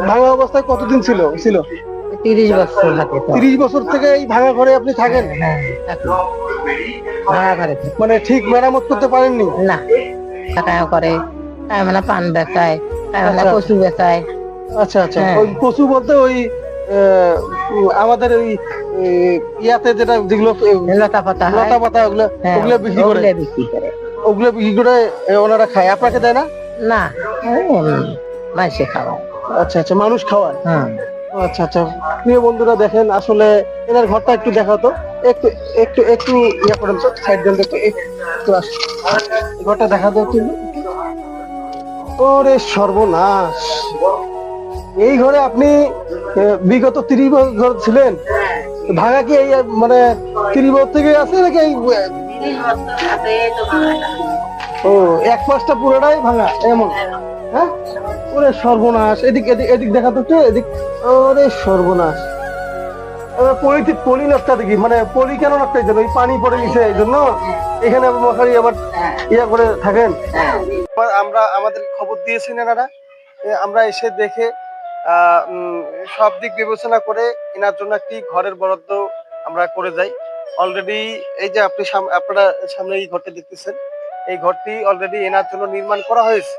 ভাঙা অবস্থায় কতদিন ছিল? 30 বছর হাতে তো। 30 বছর থেকে এই ভাঙা ঘরে আপনি থাকেন? হ্যাঁ, থাকি। ভাড়া ঘরে থাকি। মানে ঠিক মেরামত করতে পারেননি? না, টাকা করে, মানে পান বেচায়, মানে আচ্ছা কচু বেচায়। আচ্ছা আচ্ছা, হ্যাঁ, ওই কচু বলতে ওই আমাদের ওই ইয়াতে যেগুলো লতা পাতা হয়। লতা পাতা ওগুলো হ্যাঁ, ওগুলো বিক্রি করে। ওগুলো বিক্রি করে। ওগুলো বিক্রি করে ওনারা খায়, আপনাকে দেয় না? না, মাসে খাওয়ায়। আচ্ছা আচ্ছা, মানুষ খাওয়ায়। হ্যাঁ, আচ্ছা আচ্ছা, প্রিয় বন্ধুরা দেখেন, আসলে এনার ঘরটা একটু দেখাতো। একটু একটু একটু ইয়া করেন তো, সাইড দেন তো, একটু ঘরটা দেখাতো একটু। ওরে সর্বনাশ! এই ঘরে আপনি বিগত 30 বছর ছিলেন? ভাঙা কি এই মানে 30 বছর থেকে আছে নাকি ও 1 মাসটা পুরোটাই ভাঙা এমন? হ্যাঁ, ওরে সর্বনাশ! এদিক এদিক এদিক দেখাতো তো, এদিক। ওরে সর্বনাশ! পলি নষ্ট দেখি, মানে পলি কেন নষ্ট হয়েছে? ওই পানি পড়ে গেছে এই জন্য এখানে মশারি আবার ইয়া করে থাকেন। আমরা আমাদের খবর দিয়েছেন এনারা, আমরা এসে দেখে সব দিক বিবেচনা করে এনার জন্য একটি ঘরের বরাদ্দ আমরা করে যাই। অলরেডি এই যে আপনারা সামনে এই ঘরটি দেখতেছেন, এই ঘরটি অলরেডি এনার জন্য নির্মাণ করা হয়েছে।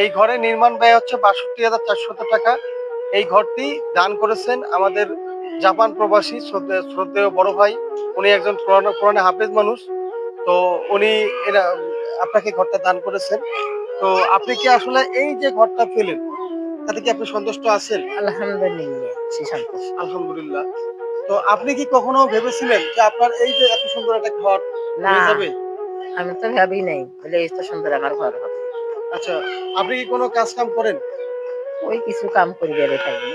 এই ঘরে নির্মাণ ব্যয় হচ্ছে ৬২,৪০০ টাকা। এই ঘরটি দান করেছেন আমাদের জাপান প্রবাসী শ্রদ্ধেয় বড় ভাই। উনি একজন কোরআনে হাফেজ মানুষ। তো উনি আপনাকে ঘরটা দান করেছেন। তো আপনি কি আসলে এই যে ঘরটা পেলেন, তাতে কি আপনি সন্তুষ্ট আছেন? আলহামদুলিল্লাহ, সে সন্তোষ। আলহামদুলিল্লাহ। তো আপনি কি কখনো ভেবেছিলেন যে আপনার এই যে এত সুন্দর একটা ঘর না, হয়ে যাবে? আমি তো ভাবি নাই বলে এই তো সুন্দর আমার ঘর হবে। আচ্ছা, আপনি কি কোনো কাজ কাম করেন? ওই কিছু কাম করি বেড়ে থাকি।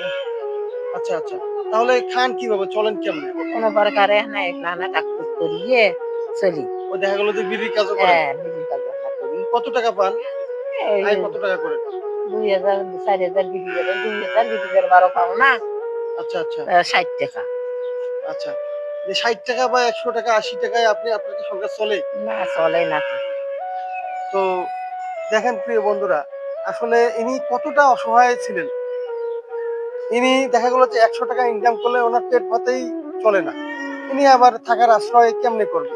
আচ্ছা আচ্ছা, তাহলে খান কিভাবে, চলেন কেমনে? কোনো প্রকারে না না না টাকটুক করিয়ে চলি। ওই দেখা গেল যে বিড়ির কাজও করেন। হ্যাঁ, বিক্রি কাজ করি। কত টাকা পান? এই আয় কত টাকা করে? 2000 4000 বিক্রি করে, 2000 বিক্রি করে 12 পাও না। আচ্ছা আচ্ছা 60 টাকা। আচ্ছা, যে 60 টাকা বা 100 টাকা 80 টাকায় আপনার কি সংসার চলে? না, চলে না তো। তো দেখেন প্রিয় বন্ধুরা, আসলে ইনি কতটা অসহায় ছিলেন। ইনি দেখা গেল যে 100 টাকা ইনকাম করলে ওনার পেট ভাতেই চলে না, ইনি আবার থাকার আশ্রয় কেমনে করবে?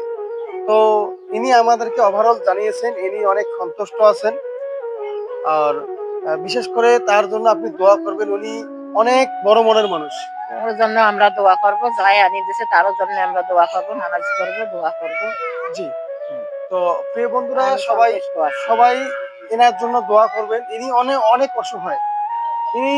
তো ইনি আমাদেরকে ওভারঅল জানিয়েছেন ইনি অনেক সন্তুষ্ট আছেন। আর বিশেষ করে তার জন্য আপনি দোয়া করবেন, উনি অনেক বড় মনের মানুষ। ওর জন্য আমরা দোয়া করব, যাই আনি দিছে তারও জন্য আমরা দোয়া করব, নামাজ করব, দোয়া করব। জি। হুম, তো প্রিয় বন্ধুরা, আমি সবাই সন্তুষ্ট আছি। সবাই এনার জন্য দোয়া করবেন। ইনি অনেক অনেক অসহায়। ইনি